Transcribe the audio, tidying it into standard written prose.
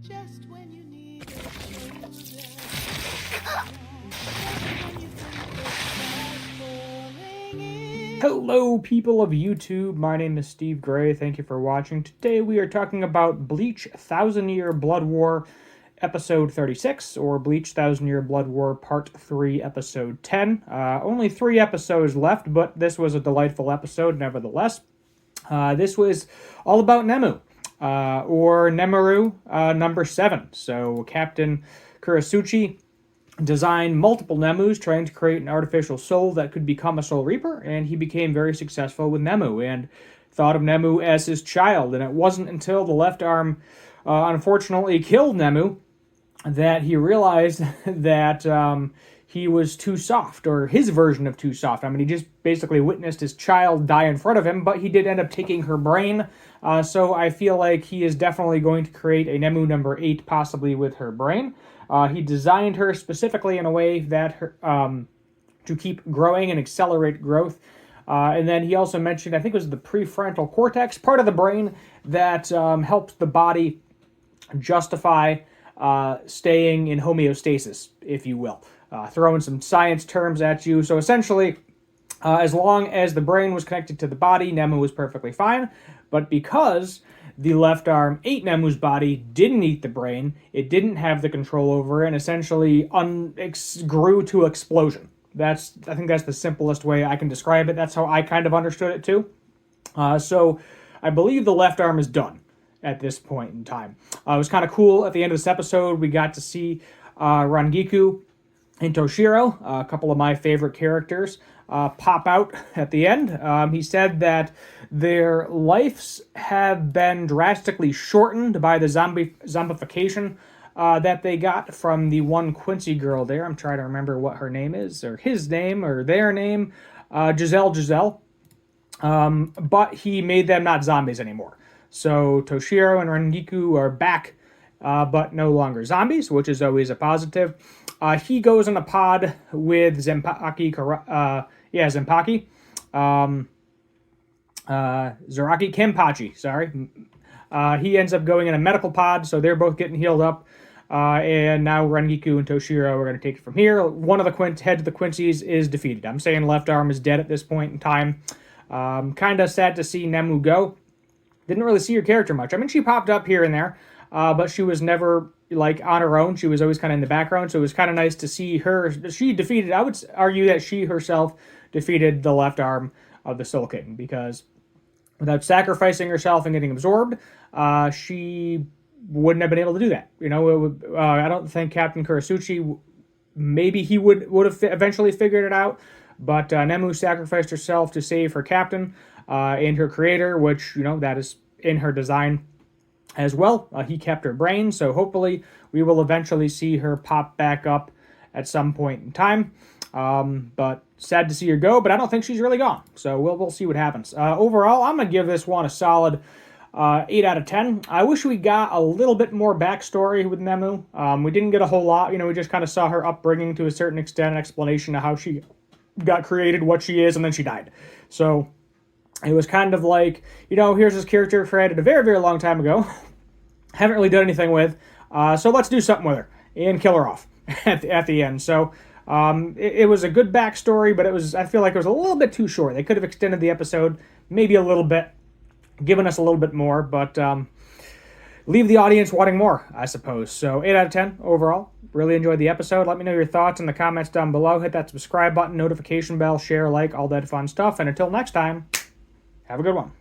Just when you need a shoulder. Hello, people of YouTube. My name is Steve Gray. Thank you for watching. Today we are talking about Bleach 1000-Year Blood War, Episode 36, or Bleach 1000-Year Blood War, Part 3, Episode 10. Only 3 episodes left, but this was a delightful episode, nevertheless. This was all about Nemu, or Nemuru, number 7. So Captain Kurasuchi designed multiple Nemus, trying to create an artificial soul that could become a Soul Reaper, and he became very successful with Nemu, and thought of Nemu as his child. And it wasn't until the left arm, unfortunately, killed Nemu that he realized that he was too soft, or his version of too soft. I mean, he just basically witnessed his child die in front of him, but he did end up taking her brain. So I feel like he is definitely going to create a Nemu number 8, possibly with her brain. He designed her specifically in a way that to keep growing and accelerate growth. And then he also mentioned, I think it was the prefrontal cortex, part of the brain that helps the body justify staying in homeostasis, if you will. Throwing some science terms at you. So essentially, as long as the brain was connected to the body, Nemu was perfectly fine. But because the left arm ate Nemu's body, didn't eat the brain, it didn't have the control over it, and essentially grew to explosion. I think that's the simplest way I can describe it. That's how I kind of understood it too. So I believe the left arm is done at this point in time. It was kind of cool. At the end of this episode, we got to see Rangiku and Toshiro, a couple of my favorite characters, pop out at the end. He said that their lives have been drastically shortened by the zombification that they got from the one Quincy girl there. I'm trying to remember what her name is, or his name, or their name. Giselle. But he made them not zombies anymore. So Toshiro and Rangiku are back, but no longer zombies, which is always a positive. He goes on a pod with Zenpaki. Zaraki Kenpachi, sorry. He ends up going in a medical pod, so they're both getting healed up. And now Rangiku and Toshiro are going to take it from here. One of the heads of the Quincy's is defeated. I'm saying left arm is dead at this point in time. Kind of sad to see Nemu go. Didn't really see her character much. I mean, she popped up here and there, but she was never like on her own. She was always kind of in the background, so it was kind of nice to see her. She defeated, I would argue that she herself defeated the left arm of the Soul King, because without sacrificing herself and getting absorbed, she wouldn't have been able to do that. You know, I don't think Captain Kurasuchi, maybe he would have eventually figured it out, but Nemu sacrificed herself to save her captain and her creator, which, you know, that is in her design as well. He kept her brain, so hopefully we will eventually see her pop back up at some point in time. But sad to see her go, but I don't think she's really gone. So we'll see what happens. Overall, I'm going to give this one a solid 8 out of 10. I wish we got a little bit more backstory with Nemu. We didn't get a whole lot. You know, we just kind of saw her upbringing to a certain extent, an explanation of how she got created, what she is, and then she died. So it was kind of like, you know, here's this character created a very, very long time ago. Haven't really done anything with. So let's do something with her and kill her off at the end. So it was a good backstory, but I feel like it was a little bit too short. They could have extended the episode maybe a little bit, given us a little bit more, but leave the audience wanting more, I suppose. So 8 out of 10 overall. Really enjoyed the episode. Let me know your thoughts in the comments down below. Hit that subscribe button, notification bell, share, like, all that fun stuff. And until next time, have a good one.